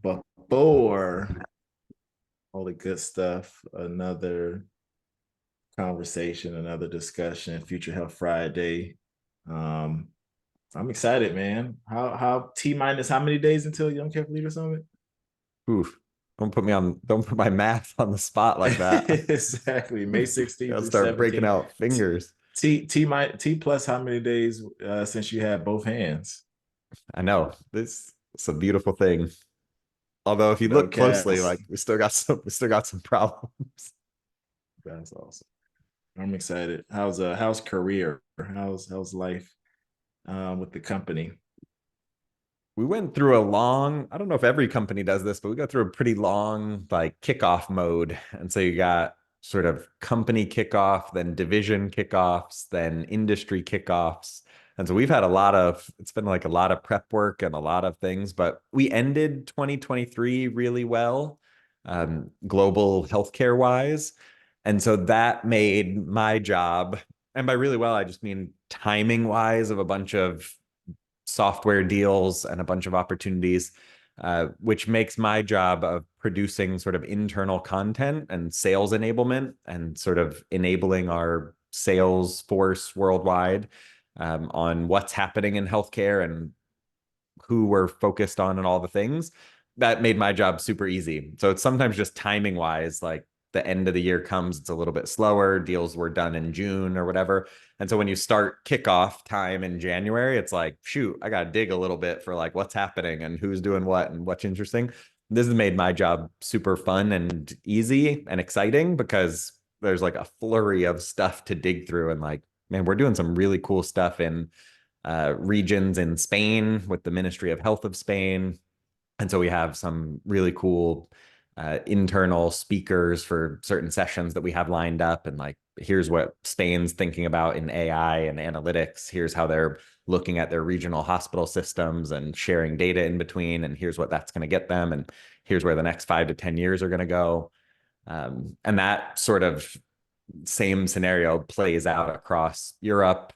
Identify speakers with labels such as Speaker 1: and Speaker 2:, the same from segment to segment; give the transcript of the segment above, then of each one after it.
Speaker 1: before all the good stuff, another conversation, another discussion, Future Health Friday. Um, I'm excited, man. How T minus how many days until Young Careful Leader Summit?
Speaker 2: Oof. Don't put my math on the spot like that.
Speaker 1: Exactly. May 16th
Speaker 2: Gotta
Speaker 1: through
Speaker 2: start breaking
Speaker 1: 17th.
Speaker 2: out fingers.
Speaker 1: T plus how many days since you had both hands?
Speaker 2: I know. It's a beautiful thing. Although if you
Speaker 1: No
Speaker 2: look closely,
Speaker 1: caps.
Speaker 2: like we still got some problems.
Speaker 1: That's awesome. I'm excited. How's career? How's life with the company?
Speaker 2: We went through a long, I don't know if every company does this, but we go through a pretty long like kickoff mode. And so you got sort of company kickoff, then division kickoffs, then industry kickoffs. And so we've had it's been like a lot of prep work and a lot of things, but we ended 2023 really well, global healthcare wise. And so that made my job, and by really well, I just mean timing wise, of a bunch of software deals and a bunch of opportunities, which makes my job of producing sort of internal content and sales enablement and sort of enabling our sales force worldwide on what's happening in healthcare and who we're focused on and all the things. That made my job super easy. So it's sometimes just timing wise, like the end of the year comes, it's a little bit slower. Deals were done in June or whatever. And so when you start kickoff time in January, it's like, shoot, I got to dig a little bit for like what's happening and who's doing what and what's interesting. This has made my job super fun and easy and exciting because there's like a flurry of stuff to dig through. And like, man, we're doing some really cool stuff in regions in Spain with the Ministry of Health of Spain. And so we have some really cool internal speakers for certain sessions that we have lined up. And like, here's what Spain's thinking about in AI and analytics. Here's how they're looking at their regional hospital systems and sharing data in between. And here's what that's going to get them. And here's where the next 5 to 10 years are going to go. And that sort of same scenario plays out across Europe,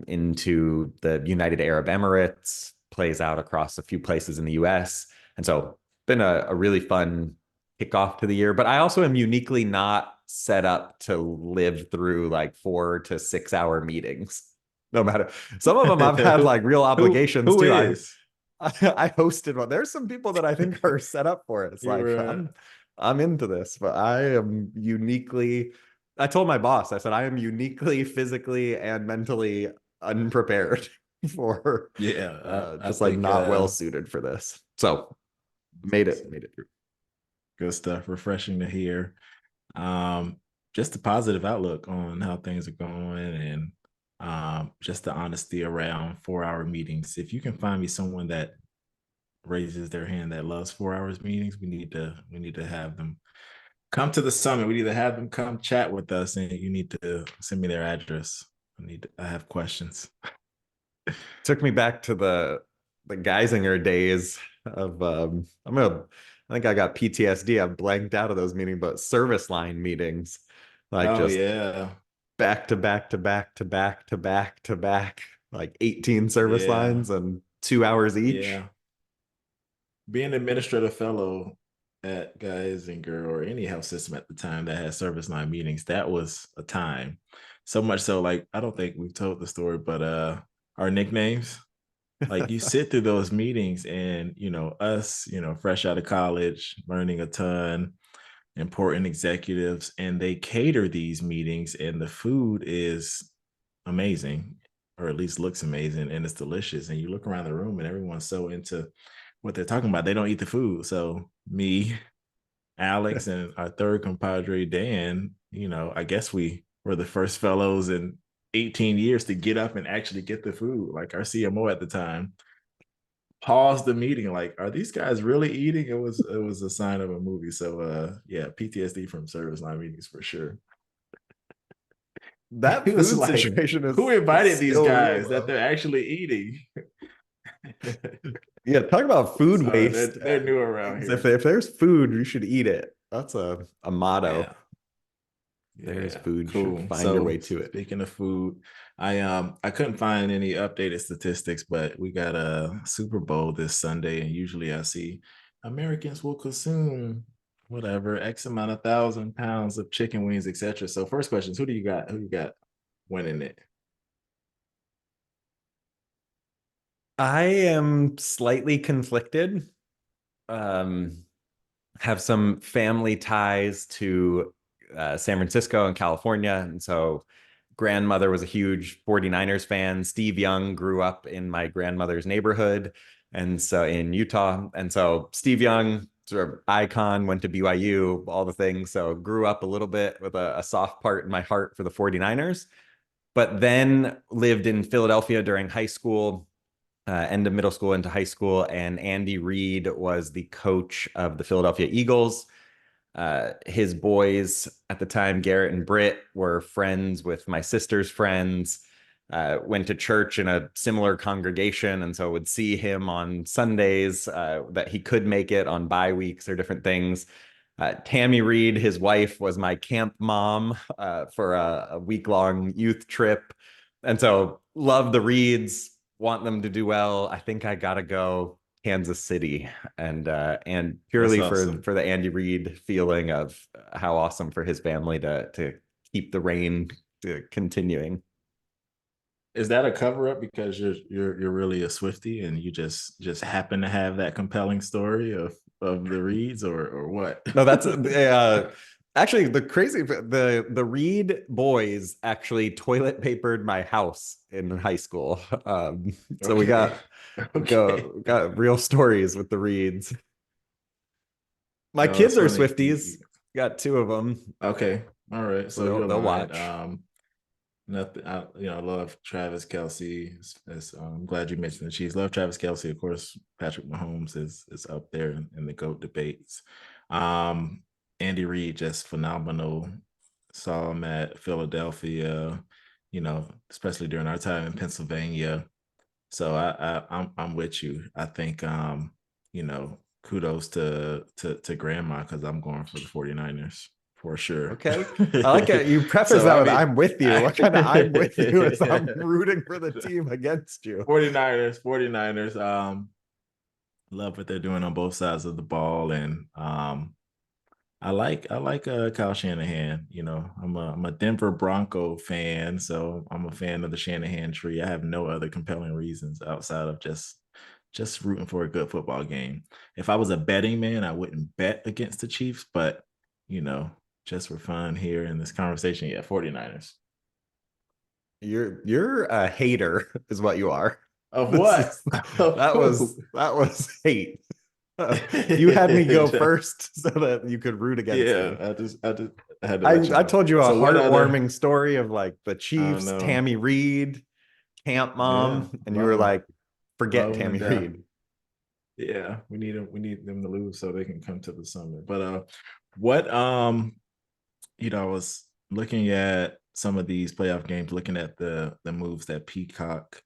Speaker 2: into the United Arab Emirates, plays out across a few places in the US. And so been a really fun kickoff to the year. But I also am uniquely not set up to live through like 4 to 6 hour meetings. No matter some of them I've had like real obligations
Speaker 1: Who
Speaker 2: too.
Speaker 1: is?
Speaker 2: I hosted one. There's some people that I think are set up for it. It's
Speaker 1: You
Speaker 2: like
Speaker 1: were
Speaker 2: I'm into this, but I am uniquely, I told my boss, I said, I am uniquely physically and mentally unprepared for
Speaker 1: yeah, I
Speaker 2: just like
Speaker 1: think
Speaker 2: not well suited for this. So made it through.
Speaker 1: good stuff. Refreshing to hear. Um, just a positive outlook on how things are going and just the honesty around 4 hour meetings. If you can find me someone that raises their hand that loves 4 hours meetings, we need to have them come to the summit. We need to have them come chat with us, and you need to send me their address. I have questions.
Speaker 2: Took me back to the Geisinger days of I think I got PTSD. I blanked out of those meetings, but service line meetings, like
Speaker 1: Oh
Speaker 2: just
Speaker 1: yeah,
Speaker 2: back to back to back to back to back to back, like 18 service
Speaker 1: yeah,
Speaker 2: lines and 2 hours each.
Speaker 1: yeah. Being an administrative fellow at Geisinger or any health system at the time that had service line meetings, that was a time. So much so, like I don't think we've told the story, but our nicknames. Like you sit through those meetings and us, fresh out of college, learning a ton, important executives, and they cater these meetings and the food is amazing, or at least looks amazing, and it's delicious. And you look around the room and everyone's so into what they're talking about, they don't eat the food. So me, Alex, and our third compadre Dan, I guess we were the first fellows in 18 years to get up and actually get the food. Like our CMO at the time paused the meeting, like, are these guys really eating? It was a sign of a movie. So yeah, PTSD from service line meetings for sure.
Speaker 2: That
Speaker 1: He was
Speaker 2: food
Speaker 1: like,
Speaker 2: situation
Speaker 1: who
Speaker 2: is
Speaker 1: invited these
Speaker 2: still real
Speaker 1: guys that
Speaker 2: though.
Speaker 1: they're actually eating?
Speaker 2: Yeah, talk about food
Speaker 1: So
Speaker 2: waste
Speaker 1: they're
Speaker 2: and
Speaker 1: new around
Speaker 2: things.
Speaker 1: here.
Speaker 2: If there's food, you should eat it. That's a motto.
Speaker 1: Yeah.
Speaker 2: There's
Speaker 1: Yeah,
Speaker 2: food, you should
Speaker 1: cool.
Speaker 2: find your
Speaker 1: So
Speaker 2: way to it.
Speaker 1: speaking of food, I couldn't find any updated statistics, but we got a Super Bowl this Sunday, and usually I see Americans will consume whatever X amount of thousand pounds of chicken wings, etc. So first question is, who do you got? Who you got winning it?
Speaker 2: I am slightly conflicted. Um, have some family ties to San Francisco and California. And so grandmother was a huge 49ers fan. Steve Young grew up in my grandmother's neighborhood. And so in Utah. And so Steve Young, sort of icon, went to BYU, all the things. So grew up a little bit with a soft part in my heart for the 49ers, but then lived in Philadelphia during high school, end of middle school into high school. And Andy Reid was the coach of the Philadelphia Eagles. His boys at the time, Garrett and Britt, were friends with my sister's friends. Went to church in a similar congregation, and so would see him on Sundays that he could make it on bye weeks or different things. Tammy Reed, his wife, was my camp mom for a week-long youth trip. And so love the Reeds, want them to do well. I think I gotta go Kansas City, and
Speaker 1: That's
Speaker 2: purely
Speaker 1: awesome.
Speaker 2: for the Andy Reid feeling of how awesome for his family to keep the reign continuing.
Speaker 1: Is that a cover up because you're really a Swifty and you just happen to have that compelling story of the Reeds or what?
Speaker 2: No, that's actually the crazy the Reed boys actually toilet papered my house in high school. So we
Speaker 1: Okay.
Speaker 2: got
Speaker 1: Okay.
Speaker 2: got real stories with the Reeds. My
Speaker 1: No, it's
Speaker 2: kids are
Speaker 1: funny.
Speaker 2: Swifties. Got two of them,
Speaker 1: Okay. All right.
Speaker 2: so
Speaker 1: So you're
Speaker 2: they'll
Speaker 1: aligned.
Speaker 2: watch.
Speaker 1: Nothing. I love Travis Kelsey. I'm glad you mentioned the Chiefs. Love Travis Kelsey. Of course, Patrick Mahomes is up there in the GOAT debates. Um, Andy Reid just phenomenal. Saw him at Philadelphia. Especially during our time in Pennsylvania. So I'm with you. I think kudos to grandma because I'm going for the 49ers for sure.
Speaker 2: Okay, I like it. You preface
Speaker 1: So
Speaker 2: that
Speaker 1: I
Speaker 2: with
Speaker 1: mean
Speaker 2: "I'm with you." What kind of "I'm with you" is I'm rooting for the team against you?
Speaker 1: 49ers. Love what they're doing on both sides of the ball. And I like Kyle Shanahan. I'm a Denver Bronco fan, so I'm a fan of the Shanahan tree. I have no other compelling reasons outside of just rooting for a good football game. If I was a betting man, I wouldn't bet against the Chiefs, but you know, just for fun here in this conversation, yeah, 49ers.
Speaker 2: You're a hater, is what you are.
Speaker 1: Of
Speaker 2: This
Speaker 1: what?
Speaker 2: is
Speaker 1: Of who?
Speaker 2: that was hate. You had me go first so that you could root against
Speaker 1: Yeah,
Speaker 2: me.
Speaker 1: I had to let you
Speaker 2: I
Speaker 1: know.
Speaker 2: told you a
Speaker 1: So what other
Speaker 2: heartwarming story of like the
Speaker 1: I don't
Speaker 2: Chiefs,
Speaker 1: know.
Speaker 2: Tammy Reed, camp
Speaker 1: Yeah,
Speaker 2: mom, and you
Speaker 1: love
Speaker 2: were
Speaker 1: them.
Speaker 2: like, forget
Speaker 1: Love them to
Speaker 2: Tammy
Speaker 1: death.
Speaker 2: Reed.
Speaker 1: Yeah, we need them to lose so they can come to the summit. But what I was looking at some of these playoff games, looking at the moves that Peacock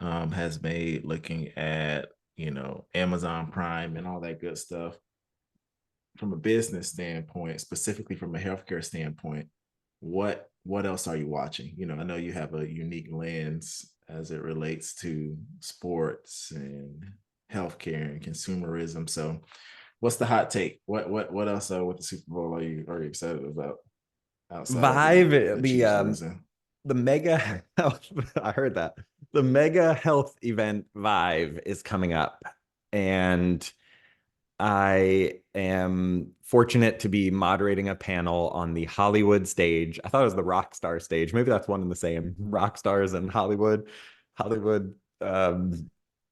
Speaker 1: has made, looking at Amazon Prime and all that good stuff from a business standpoint, specifically from a healthcare standpoint. What else are you watching? I know you have a unique lens as it relates to sports and healthcare and consumerism. So what's the hot take? What else with the Super Bowl are you excited about outside of the
Speaker 2: Vive,
Speaker 1: Chiefs losing?
Speaker 2: the mega health, I heard that. The mega health event Vive is coming up. And I am fortunate to be moderating a panel on the Hollywood stage. I thought it was the rock star stage. Maybe that's one and the same. Rock stars and Hollywood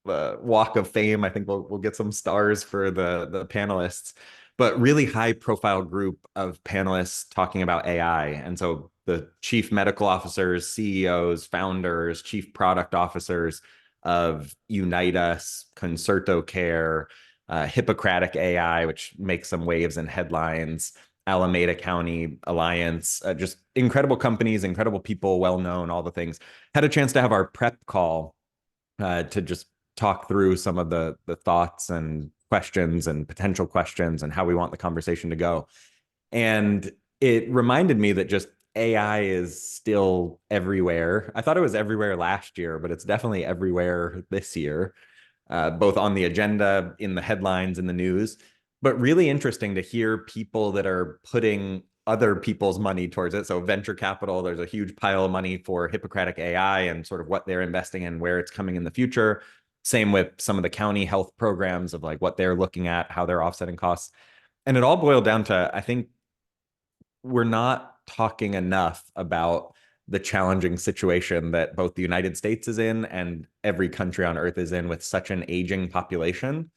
Speaker 2: Walk of Fame. I think we'll get some stars for the panelists, but really high profile group of panelists talking about AI. And so the chief medical officers, CEOs, founders, chief product officers of Unite Us, Concerto Care, Hippocratic AI, which makes some waves and headlines, Alameda County Alliance, just incredible companies, incredible people, well known, all the things. Had a chance to have our prep call to just talk through some of the thoughts and questions and potential questions and how we want the conversation to go. And it reminded me that just AI is still everywhere. I thought it was everywhere last year, but it's definitely everywhere this year. both on the agenda, in the headlines, in the news. But really interesting to hear people that are putting other people's money towards it. So venture capital, there's a huge pile of money for Hippocratic AI and sort of what they're investing in, where it's coming in the future. Same with some of the county health programs of like what they're looking at, how they're offsetting costs. And it all boiled down to, I think we're not talking enough about the challenging situation that both the United States is in and every country on earth is in with such an aging population.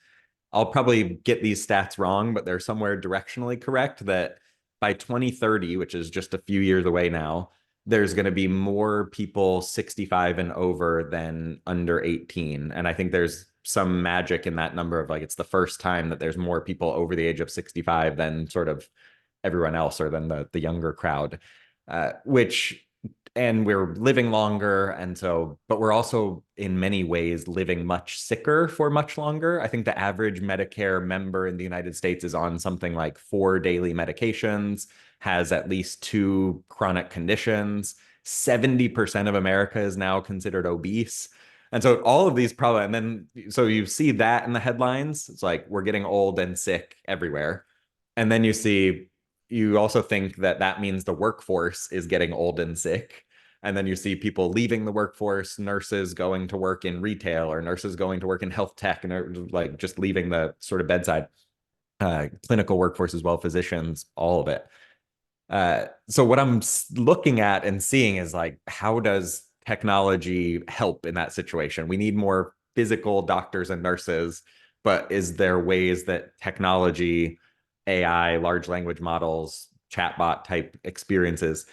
Speaker 2: I'll probably get these stats wrong, but they're somewhere directionally correct that by 2030, which is just a few years away now, there's going to be more people 65 and over than under 18. And I think there's some magic in that number of like it's the first time that there's more people over the age of 65 than sort of everyone else or than the younger crowd, which and we're living longer and so but we're also in many ways living much sicker for much longer. I think the average Medicare member in the United States is on something like 4 daily medications, has at least two chronic conditions. 70% of America is now considered obese. And so all of these problems, and then so you see that in the headlines. It's like we're getting old and sick everywhere. And then you also think that that means the workforce is getting old and sick. And then you see people leaving the workforce, nurses going to work in retail or nurses going to work in health tech and like just leaving the sort of bedside clinical workforce as well, physicians, all of it. So what I'm looking at and seeing is like, how does technology help in that situation? We need more physical doctors and nurses, but is there ways that technology, AI, large language models, chatbot type experiences,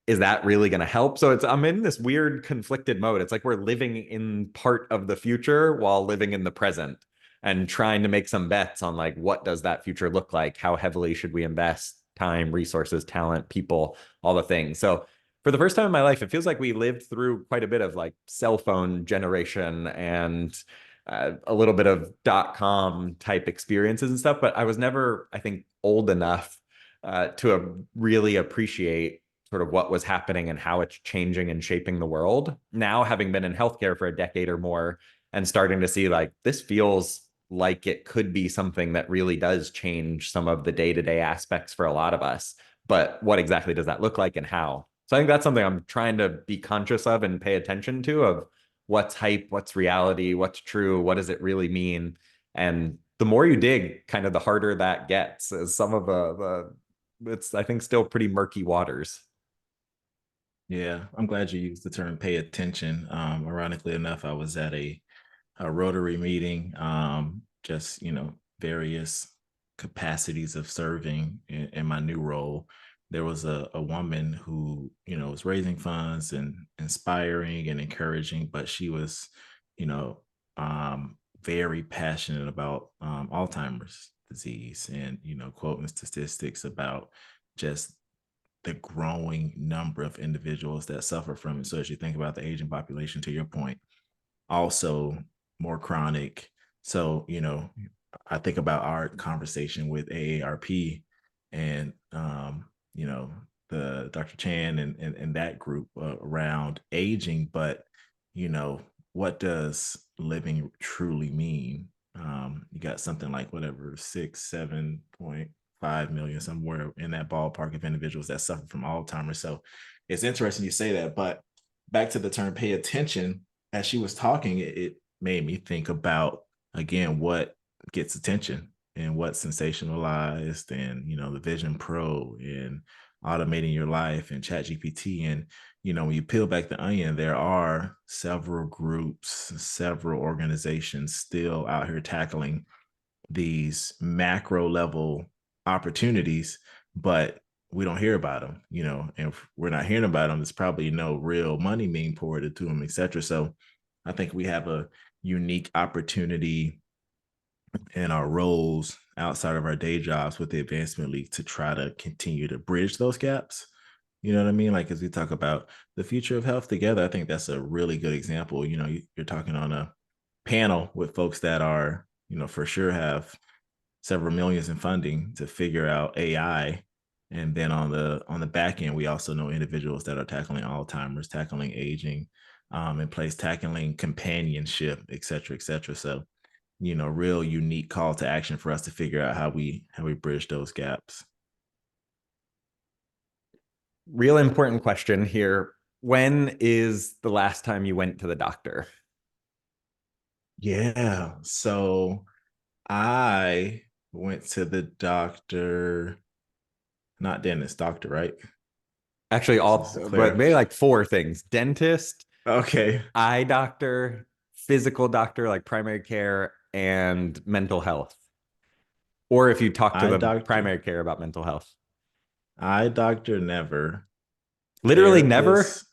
Speaker 2: is that really going to help? So it's I'm in this weird conflicted mode. It's like we're living in part of the future while living in the present and trying to make some bets on like what does that future look like? How heavily should we invest time, resources, talent, people, all the things. So for the first time in my life, it feels like we lived through quite a bit of like cell phone generation and a little bit of .com type experiences and stuff. But I was never, I think, old enough to really appreciate sort of what was happening and how it's changing and shaping the world. Now, having been in healthcare for a decade or more and starting to see like this feels like it could be something that really does change some of the day-to-day aspects for a lot of us. But what exactly does that look like and how? So I think that's something I'm trying to be conscious of and pay attention to of what's hype, what's reality, what's true, what does it really mean? And the more you dig, kind of the harder that gets. As some of the it's I think still pretty murky waters.
Speaker 1: Yeah, I'm glad you used the term pay attention. Ironically enough, I was at a Rotary meeting, just, various capacities of serving in my new role. There was a woman who, was raising funds and inspiring and encouraging, but she was, you know, very passionate about Alzheimer's disease and, quoting statistics about just the growing number of individuals that suffer from it. So as you think about the aging population, to your point, also more chronic. So, I think about our conversation with AARP and, the Dr. Chan and that group around aging, but, you know, what does living truly mean? You got something like whatever, 7.5 million, somewhere in that ballpark of individuals that suffer from Alzheimer's. So it's interesting you say that, but back to the term pay attention, as she was talking, it made me think about again what gets attention and what's sensationalized, and the Vision Pro and automating your life and Chat GPT. And when you peel back the onion, there are several groups, several organizations still out here tackling these macro level opportunities, but we don't hear about them, and if we're not hearing about them, there's probably no real money being poured into them, etc. So I think we have a unique opportunity in our roles outside of our day jobs with the Advancement League to try to continue to bridge those gaps. You know what I mean? Like as we talk about the future of health together, I think that's a really good example. You're talking on a panel with folks that are, for sure have several millions in funding to figure out AI. And then on the back end, we also know individuals that are tackling Alzheimer's, tackling aging, in place, tackling companionship, et cetera, et cetera. So real unique call to action for us to figure out how we bridge those gaps.
Speaker 2: Real important question here. When is the last time you went to the doctor?
Speaker 1: Yeah. So I went to the doctor, not dentist, doctor, right?
Speaker 2: Actually,
Speaker 1: Just to
Speaker 2: but maybe
Speaker 1: clarify.
Speaker 2: like four things: dentist,
Speaker 1: Okay.
Speaker 2: eye doctor, physical doctor, like primary care, and mental health. Or if you talk to
Speaker 1: Eye
Speaker 2: the
Speaker 1: doctor.
Speaker 2: primary care about mental health.
Speaker 1: Eye doctor never.
Speaker 2: Literally never.
Speaker 1: Therapist.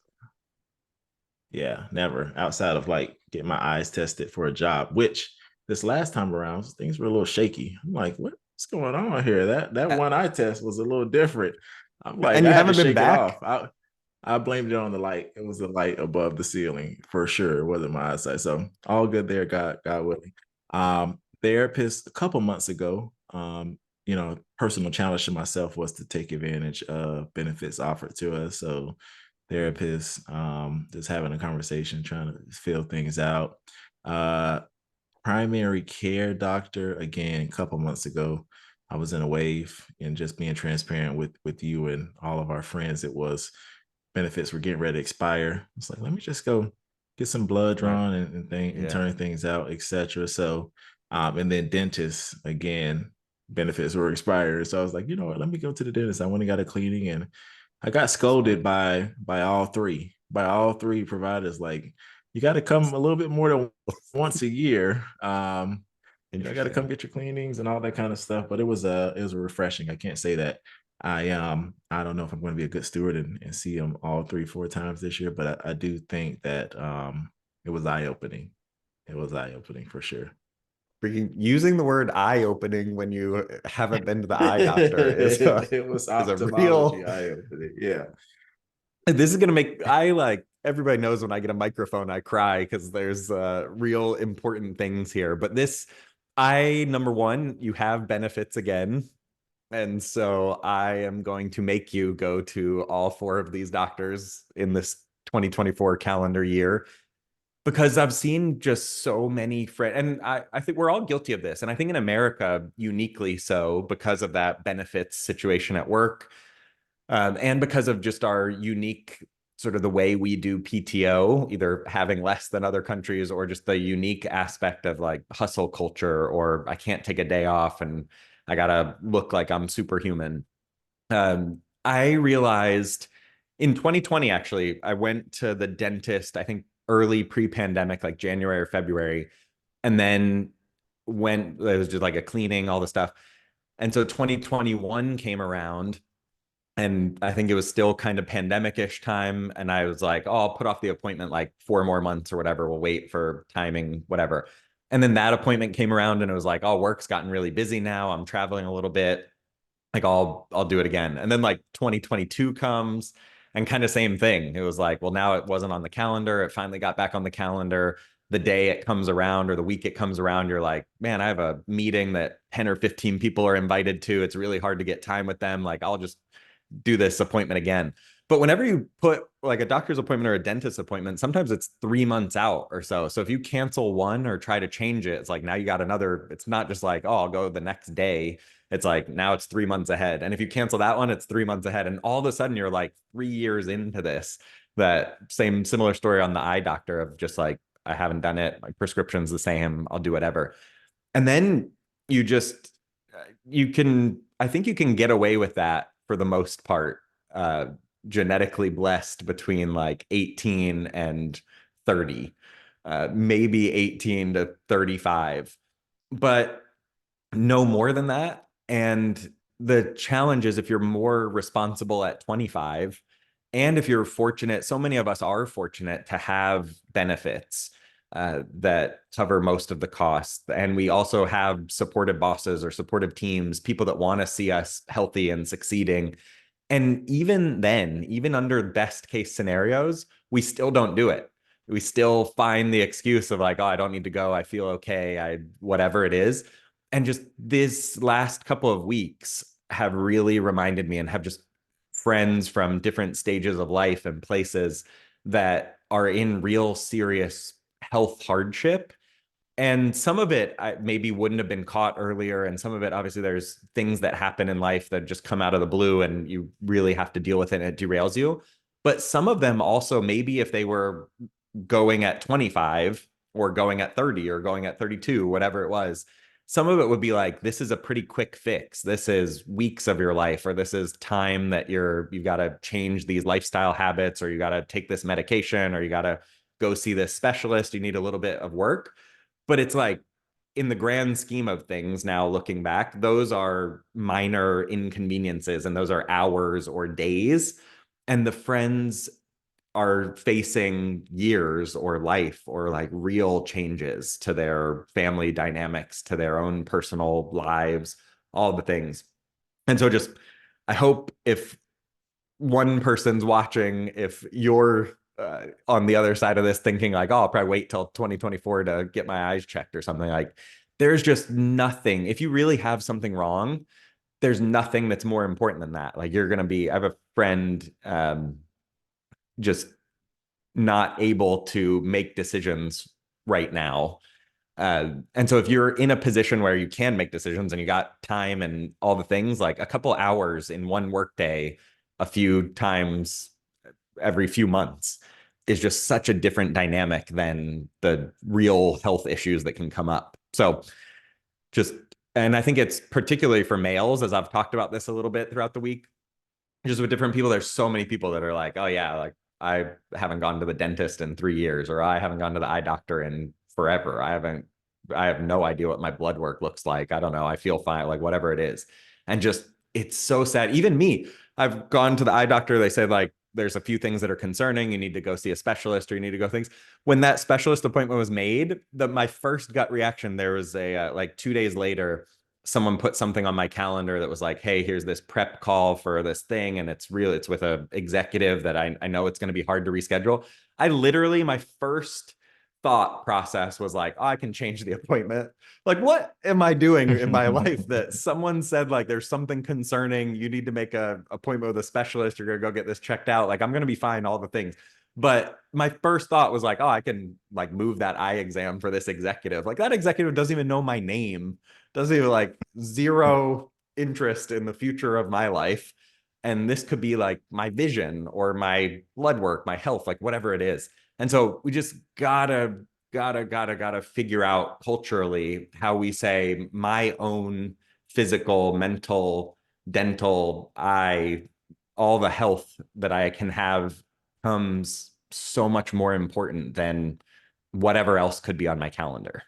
Speaker 1: Yeah, never. Outside of like getting my eyes tested for a job, which this last time around things were a little shaky. I'm like, what's going on here? That one eye test was a little different. I'm like,
Speaker 2: And
Speaker 1: I
Speaker 2: you
Speaker 1: had to
Speaker 2: haven't been
Speaker 1: shake it
Speaker 2: back?
Speaker 1: off. I blamed it on the light. It was the light above the ceiling for sure. It wasn't my eyesight. So all good there, God willing. Therapist a couple months ago, personal challenge to myself was to take advantage of benefits offered to us. So therapist, just having a conversation, trying to feel things out. Uh, Primary care doctor, again, a couple months ago, I was in a wave and just being transparent with you and all of our friends. It was benefits were getting ready to expire. It's like, let me just go get some blood
Speaker 2: Right.
Speaker 1: drawn and
Speaker 2: Yeah.
Speaker 1: turn things out, etc. So, and then dentists again, benefits were expired. So I was like, you know what, let me go to the dentist. I went and got a cleaning, and I got
Speaker 2: Smart.
Speaker 1: scolded by all three providers. Like, you got to come a little bit more than once a year. I got to come
Speaker 2: Interesting.
Speaker 1: get your cleanings and all that kind of stuff. But it was refreshing. I can't say that I don't know if I'm going to be a good steward and see them all 3 4 times this year, but I do think that it was eye opening. It was eye opening for sure.
Speaker 2: Using the word eye opening when you haven't been to the eye doctor
Speaker 1: It was
Speaker 2: is a
Speaker 1: ophthalmology
Speaker 2: real.
Speaker 1: eye opening. Yeah.
Speaker 2: This is gonna make I like everybody knows when I get a microphone, I cry because there's real important things here. But this, I number one, you have benefits again. And so I am going to make you go to all four of these doctors in this 2024 calendar year because I've seen just so many friends, and I think we're all guilty of this. And I think in America, uniquely so, because of that benefits situation at work, and because of just our unique sort of the way we do PTO, either having less than other countries or just the unique aspect of like hustle culture, or I can't take a day off and I gotta look like I'm superhuman. I realized in 2020, actually, I went to the dentist, I think early pre-pandemic, like January or February, and then went, it was just like a cleaning, all the stuff. And so 2021 came around and I think it was still kind of pandemic-ish time. And I was like, oh, I'll put off the appointment like 4 more months or whatever. We'll wait for timing, whatever. And then that appointment came around and it was like, oh, work's gotten really busy now. I'm traveling a little bit, like I'll do it again. And then like 2022 comes and kind of same thing. It was like, well, now it wasn't on the calendar. It finally got back on the calendar. The day it comes around or the week it comes around, you're like, man, I have a meeting that 10 or 15 people are invited to. It's really hard to get time with them. Like, I'll just do this appointment again. But whenever you put like a doctor's appointment or a dentist appointment, sometimes it's 3 months out or so. So if you cancel one or try to change it, it's like now you got another. It's not just like, oh, I'll go the next day. It's like now it's 3 months ahead. And if you cancel that one, it's 3 months ahead. And all of a sudden you're like 3 years into this. That same similar story on the eye doctor of just like, I haven't done it. My prescription's the same. I'll do whatever. And then you just you can I think you can get away with that for the most part, uh genetically blessed between like 18 and 30, maybe 18 to 35, but no more than that. And the challenge is if you're more responsible at 25, and if you're fortunate, so many of us are fortunate to have benefits that cover most of the costs. And we also have supportive bosses or supportive teams, people that want to see us healthy and succeeding. And even then, even under best case scenarios, we still don't do it. We still find the excuse of like, oh, I don't need to go. I feel okay. Whatever it is. And just this last couple of weeks have really reminded me and have just friends from different stages of life and places that are in real serious health hardship And some of it maybe wouldn't have been caught earlier, and some of it, obviously, there's things that happen in life that just come out of the blue and you really have to deal with it and it derails you. But some of them also, maybe if they were going at 25 or going at 30 or going at 32, whatever it was, some of it would be like, this is a pretty quick fix. This is weeks of your life, or this is time that you've got to change these lifestyle habits, or you got to take this medication, or you got to go see this specialist. You need a little bit of work. But it's like, in the grand scheme of things, now looking back, those are minor inconveniences and those are hours or days. And the friends are facing years or life or like real changes to their family dynamics, to their own personal lives, all the things. And so just, I hope if one person's watching, if you're on the other side of this thinking like, oh, I'll probably wait till 2024 to get my eyes checked or something, like, there's just nothing. If you really have something wrong, there's nothing that's more important than that. Like, you're going to be, I have a friend just not able to make decisions right now. And so if you're in a position where you can make decisions and you got time and all the things, like a couple hours in one workday, a few times every few months, is just such a different dynamic than the real health issues that can come up. So just, and I think it's particularly for males, as I've talked about this a little bit throughout the week, just with different people, there's so many people that are like, oh yeah, like I haven't gone to the dentist in 3 years, or I haven't gone to the eye doctor in forever. I have no idea what my blood work looks like. I don't know. I feel fine, like whatever it is. And just, it's so sad. Even me, I've gone to the eye doctor. They said like, there's a few things that are concerning. You need to go see a specialist, or you need to go things. When that specialist appointment was made, my first gut reaction, there was a like 2 days later, someone put something on my calendar that was like, hey, here's this prep call for this thing. And it's with a executive that I know it's going to be hard to reschedule. I literally, my first thought process was like, oh, I can change the appointment. Like, what am I doing in my life that someone said, like, there's something concerning, you need to make a appointment with a specialist, you're going to go get this checked out. Like, I'm going to be fine, all the things. But my first thought was like, oh, I can like move that eye exam for this executive. Like, that executive doesn't even know my name, doesn't even, like, zero interest in the future of my life. And this could be like my vision or my blood work, my health, like whatever it is. And so we just gotta figure out culturally how we say my own physical, mental, dental, eye, all the health that I can have comes so much more important than whatever else could be on my calendar.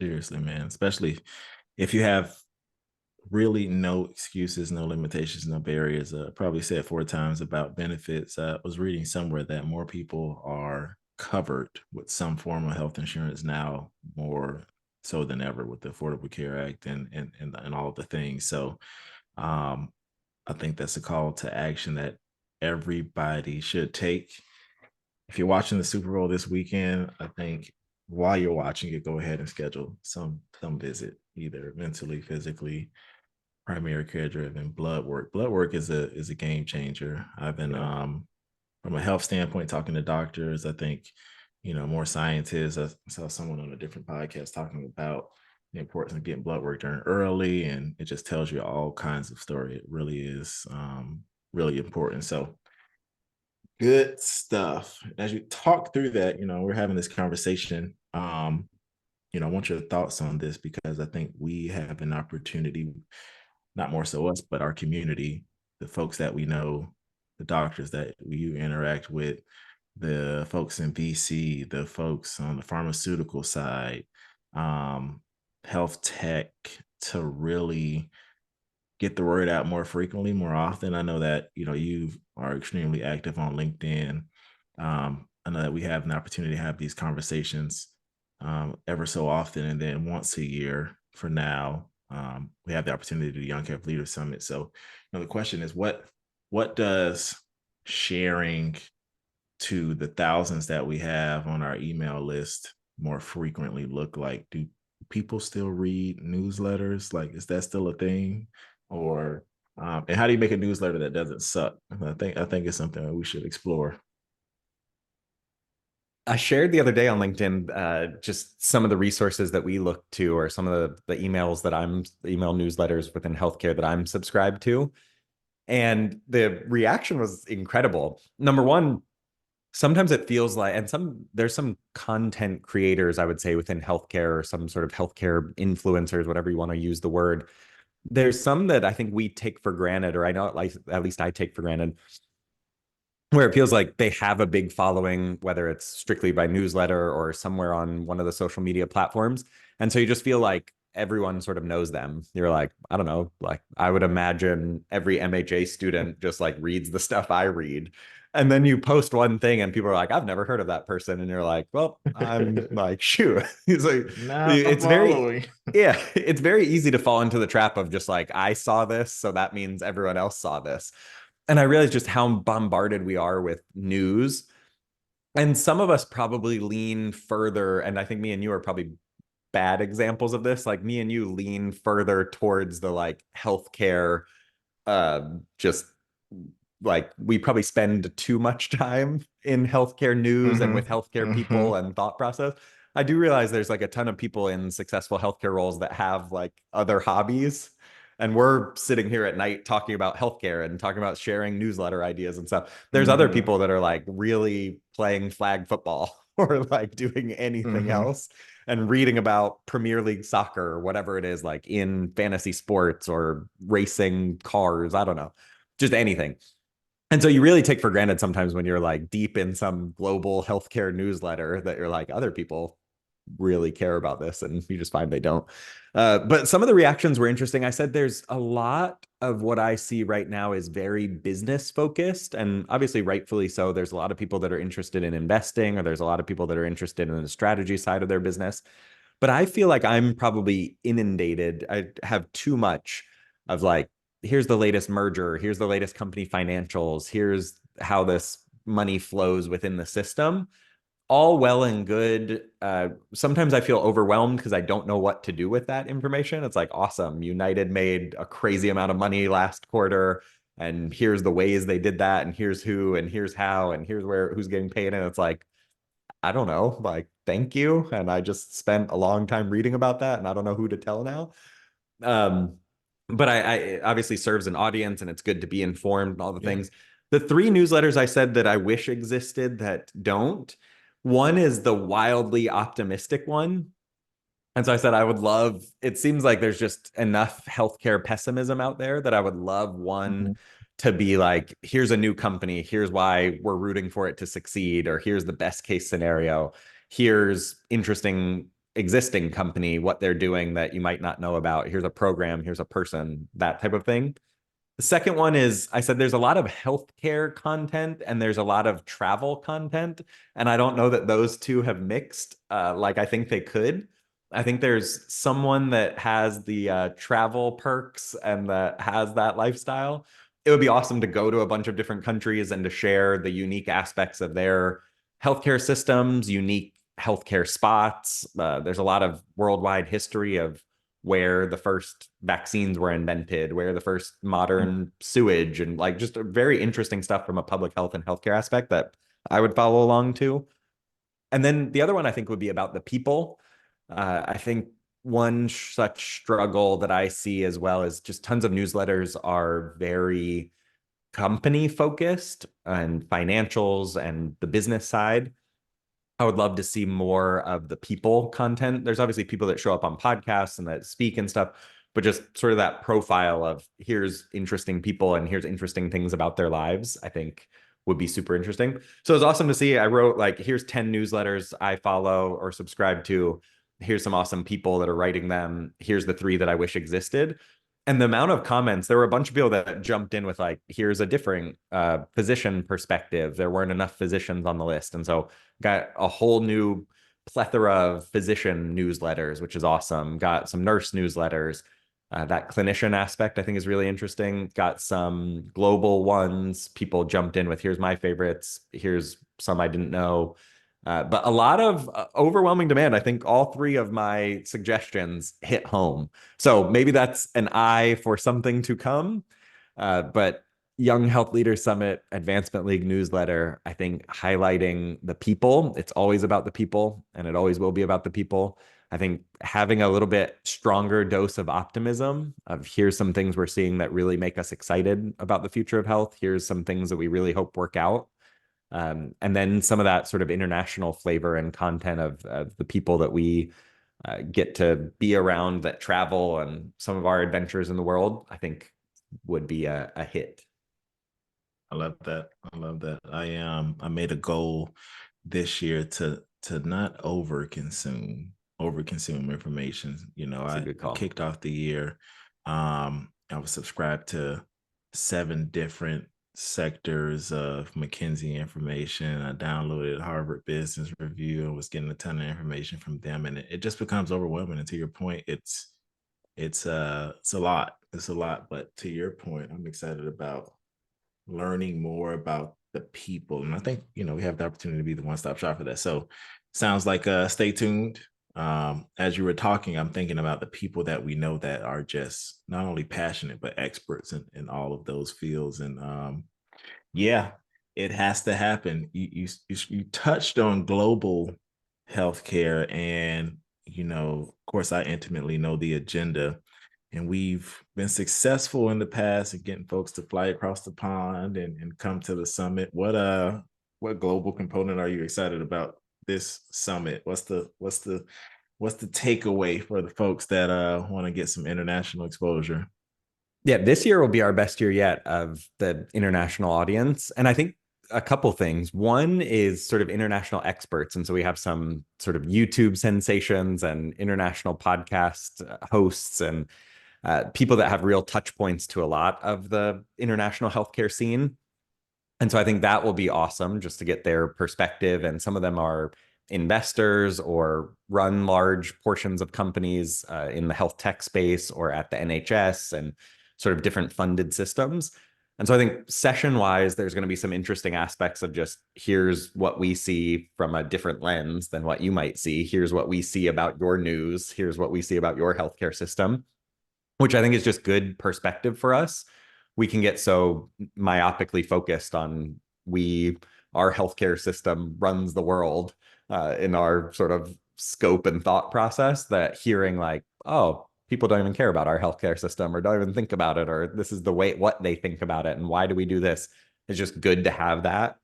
Speaker 1: Seriously, man. Especially if you have really no excuses, no limitations, no barriers. Probably said 4 times about benefits. I was reading somewhere that more people are covered with some form of health insurance now, more so than ever with the Affordable Care Act and all of the things. So um, I think that's a call to action that everybody should take. If you're watching the Super Bowl this weekend, I think while you're watching it, go ahead and schedule some visit, either mentally, physically, primary care driven blood work. Blood work is a game changer. I've been
Speaker 2: Yeah.
Speaker 1: from a health standpoint talking to doctors. I think more scientists. I saw someone on a different podcast talking about the importance of getting blood work done early, and it just tells you all kinds of story. It really is really important. So good stuff. As you talk through that, we're having this conversation. I want your thoughts on this because I think we have an opportunity, not more so us, but our community, the folks that we know, the doctors that we interact with, the folks in VC, the folks on the pharmaceutical side, um, health tech, to really get the word out more frequently, more often. I know that you are extremely active on LinkedIn. I know that we have an opportunity to have these conversations ever so often, and then once a year for now, we have the opportunity to do the Young Care Leader Summit. So, the question is, what does sharing to the thousands that we have on our email list more frequently look like? Do people still read newsletters? Like, is that still a thing? Or and how do you make a newsletter that doesn't suck? I think it's something that we should explore.
Speaker 2: I shared the other day on LinkedIn just some of the resources that we look to, or some of the emails that I'm email newsletters within healthcare that I'm subscribed to. And the reaction was incredible. Number one, sometimes it feels like, and there's some content creators, I would say, within healthcare, or some sort of healthcare influencers, whatever you want to use the word. There's some that I think we take for granted, or I know at least I take for granted, where it feels like they have a big following, whether it's strictly by newsletter or somewhere on one of the social media platforms. And so you just feel like everyone sort of knows them. You're like, I don't know, like I would imagine every MHA student just like reads the stuff I read. And then you post one thing and people are like, I've never heard of that person. And you're like, well, I'm like, shoot. It's like,
Speaker 1: Now
Speaker 2: it's very,
Speaker 1: following.
Speaker 2: yeah, it's very easy to fall into the trap of just like, I saw this, so that means everyone else saw this. And I realized just how bombarded we are with news. And some of us probably lean further, and I think me and you are probably bad examples of this. Like me and you lean further towards the like healthcare, just like we probably spend too much time in healthcare news and with
Speaker 1: Hmm.
Speaker 2: healthcare people
Speaker 1: Hmm.
Speaker 2: and thought process. I do realize there's like a ton of people in successful healthcare roles that have like other hobbies. And we're sitting here at night talking about healthcare and talking about sharing newsletter ideas and stuff. There's other
Speaker 1: Hmm.
Speaker 2: people that are like really playing flag football or like doing anything
Speaker 1: Hmm.
Speaker 2: else and reading about Premier League soccer or whatever it is, like in fantasy sports or racing cars. I don't know, just anything. And so you really take for granted sometimes when you're like deep in some global healthcare newsletter that you're like, other people really care about this, and you just find they don't. But some of the reactions were interesting. I said there's a lot of what I see right now is very business focused, and obviously rightfully so. There's a lot of people that are interested in investing, or there's a lot of people that are interested in the strategy side of their business. But I feel like I'm probably inundated. I have too much of like, here's the latest merger, here's the latest company financials, here's how this money flows within the system. All well and good. Sometimes I feel overwhelmed because I don't know what to do with that information. It's like, awesome, United made a crazy amount of money last quarter, and here's the ways they did that, and here's who, and here's how, and here's where who's getting paid. And it's like, I don't know, like, thank you. And I just spent a long time reading about that, and I don't know who to tell now. Um, but I obviously serves an audience, and it's good to be informed and all the
Speaker 1: Yeah.
Speaker 2: things. The three newsletters I said that I wish existed that don't. One is the wildly optimistic one, and so I said, I would love, it seems like there's just enough healthcare pessimism out there that I would love one
Speaker 1: Hmm.
Speaker 2: to be like, here's a new company, here's why we're rooting for it to succeed, or here's the best case scenario, here's interesting existing company, what they're doing that you might not know about, here's a program, here's a person, that type of thing. The second one is I said there's a lot of healthcare content and there's a lot of travel content. And I don't know that those two have mixed like I think they could. I think there's someone that has the travel perks and that has that lifestyle. It would be awesome to go to a bunch of different countries and to share the unique aspects of their healthcare systems, unique healthcare spots. There's a lot of worldwide history of where the first vaccines were invented, where the first modern sewage, and like just very interesting stuff from a public health and healthcare aspect that I would follow along to. And then the other one I think would be about the people. I think one such struggle that I see as well is just tons of newsletters are very company focused and financials and the business side. I would love to see more of the people content. There's obviously people that show up on podcasts and that speak and stuff, but just sort of that profile of here's interesting people and here's interesting things about their lives, I think would be super interesting. So it's awesome to see. I wrote like, here's 10 newsletters I follow or subscribe to. Here's some awesome people that are writing them. Here's the three that I wish existed. And the amount of comments, there were a bunch of people that jumped in with like, here's a different physician perspective. There weren't enough physicians on the list. And so got a whole new plethora of physician newsletters, which is awesome. Got some nurse newsletters. That clinician aspect I think is really interesting. Got some global ones. People jumped in with here's my favorites. Here's some I didn't know. But a lot of overwhelming demand. I think all three of my suggestions hit home. So maybe that's an eye for something to come. But Young Health Leaders Summit, Advancement League newsletter, I think highlighting the people. It's always about the people, and it always will be about the people. I think having a little bit stronger dose of optimism of here's some things we're seeing that really make us excited about the future of health. Here's some things that we really hope work out. And then some of that sort of international flavor and content of the people that we get to be around that travel and some of our adventures in the world, I think would be a hit.
Speaker 1: I love that. I love that. I made a goal this year to not overconsume information.
Speaker 2: That's a
Speaker 1: I,
Speaker 2: good
Speaker 1: I
Speaker 2: call.
Speaker 1: kicked off the year. I was subscribed to 7 different sectors of McKinsey information. I downloaded Harvard Business Review and was getting a ton of information from them. And it just becomes overwhelming. And to your point, it's a lot. It's a lot. But to your point, I'm excited about learning more about the people. And I think, we have the opportunity to be the one-stop shop for that. So sounds like stay tuned. As you were talking, I'm thinking about the people that we know that are just not only passionate, but experts in all of those fields. And yeah, it has to happen. You touched on global healthcare, and of course, I intimately know the agenda, and we've been successful in the past in getting folks to fly across the pond and come to the summit. What global component are you excited about this summit? What's the takeaway for the folks that want to get some international exposure?
Speaker 2: Yeah, this year will be our best year yet of the international audience. And I think a couple things. One is sort of international experts. And so we have some sort of YouTube sensations and international podcast hosts and people that have real touch points to a lot of the international healthcare scene. And so I think that will be awesome just to get their perspective. And some of them are investors or run large portions of companies in the health tech space or at the NHS and sort of different funded systems. And so I think session wise, there's going to be some interesting aspects of just here's what we see from a different lens than what you might see. Here's what we see about your news. Here's what we see about your healthcare system, which I think is just good perspective for us. We can get so myopically focused on we, our healthcare system runs the world in our sort of scope and thought process that hearing like, oh, people don't even care about our healthcare system or don't even think about it, or this is the way what they think about it. And why do we do this? It's just good to have that.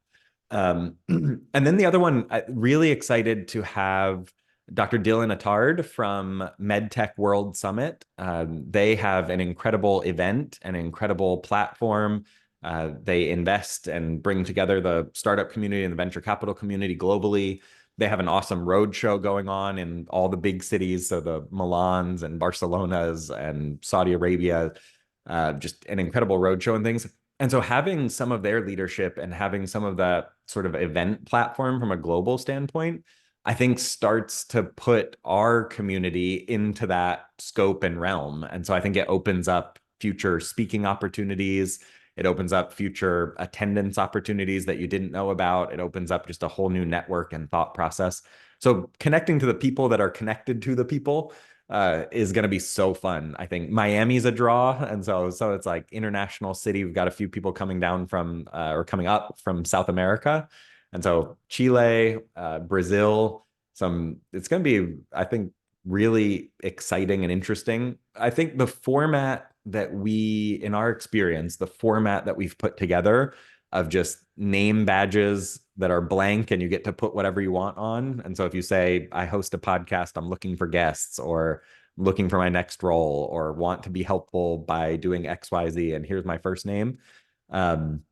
Speaker 2: And then the other one, really excited to have Dr. Dylan Attard from MedTech World Summit. They have an incredible event, an incredible platform. They invest and bring together the startup community and the venture capital community globally. They have an awesome road show going on in all the big cities, so the Milans and Barcelonas and Saudi Arabia, just an incredible road show and things. And so having some of their leadership and having some of that sort of event platform from a global standpoint, I think starts to put our community into that scope and realm. And so I think it opens up future speaking opportunities. It opens up future attendance opportunities that you didn't know about. It opens up just a whole new network and thought process. So connecting to the people that are connected to the people is going to be so fun. I think Miami's a draw, and so it's like international city. We've got a few people coming down from or coming up from South America, and so Chile, Brazil. It's going to be, I think, really exciting and interesting. I think the format that in our experience, the format that we've put together of just name badges that are blank and you get to put whatever you want on. And so if you say, I host a podcast, I'm looking for guests or looking for my next role or want to be helpful by doing XYZ, and here's my first name. Um,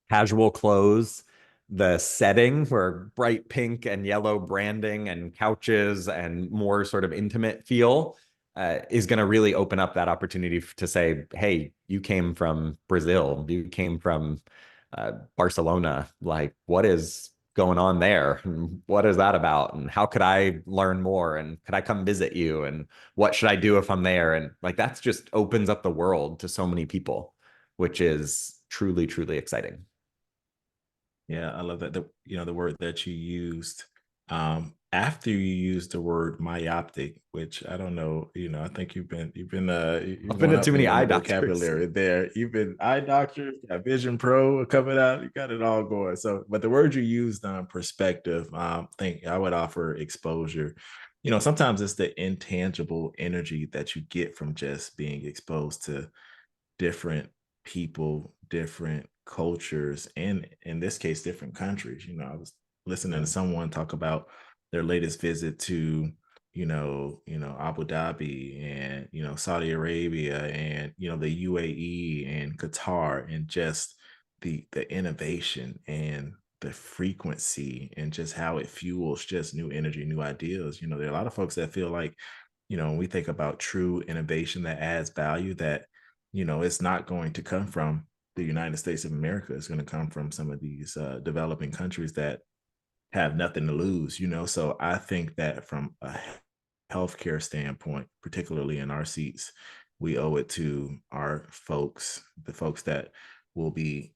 Speaker 2: Casual clothes, the setting where bright pink and yellow branding and couches and more sort of intimate feel is going to really open up that opportunity to say, hey, you came from Brazil, you came from Barcelona. Like, what is going on there? And what is that about? And how could I learn more? And could I come visit you? And what should I do if I'm there? And like, that's just opens up the world to so many people, which is truly, truly exciting.
Speaker 1: Yeah, I love that. The word that you used, after you use the word myopic, which I don't know, I think you're
Speaker 2: I've been
Speaker 1: going
Speaker 2: to too
Speaker 1: up
Speaker 2: many
Speaker 1: in
Speaker 2: eye
Speaker 1: the
Speaker 2: doctors.
Speaker 1: vocabulary there. You've been eye doctor, got Vision Pro coming out, you got it all going. So, but the word you used on perspective, think I would offer exposure. Sometimes it's the intangible energy that you get from just being exposed to different people, different cultures, and in this case, different countries. I was listening to
Speaker 2: Yeah.
Speaker 1: someone talk about their latest visit to, Abu Dhabi and Saudi Arabia and the UAE and Qatar and just the innovation and the frequency and just how it fuels just new energy, new ideas. There are a lot of folks that feel like, when we think about true innovation that adds value, that it's not going to come from the United States of America. It's going to come from some of these developing countries that have nothing to lose. So I think that from a healthcare standpoint, particularly in our seats, we owe it to our folks, the folks that will be,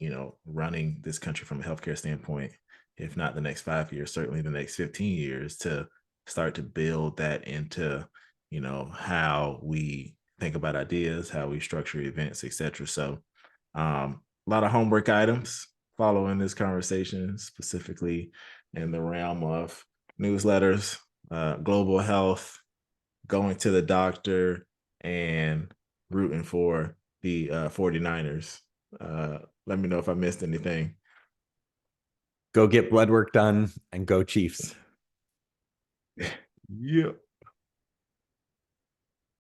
Speaker 1: running this country from a healthcare standpoint, if not the next 5 years, certainly the next 15 years, to start to build that into, how we think about ideas, how we structure events, etc. So a lot of homework items following this conversation, specifically in the realm of newsletters, global health, going to the doctor, and rooting for the 49ers. Let me know if I missed anything.
Speaker 2: Go get blood work done and go Chiefs.
Speaker 1: Yeah.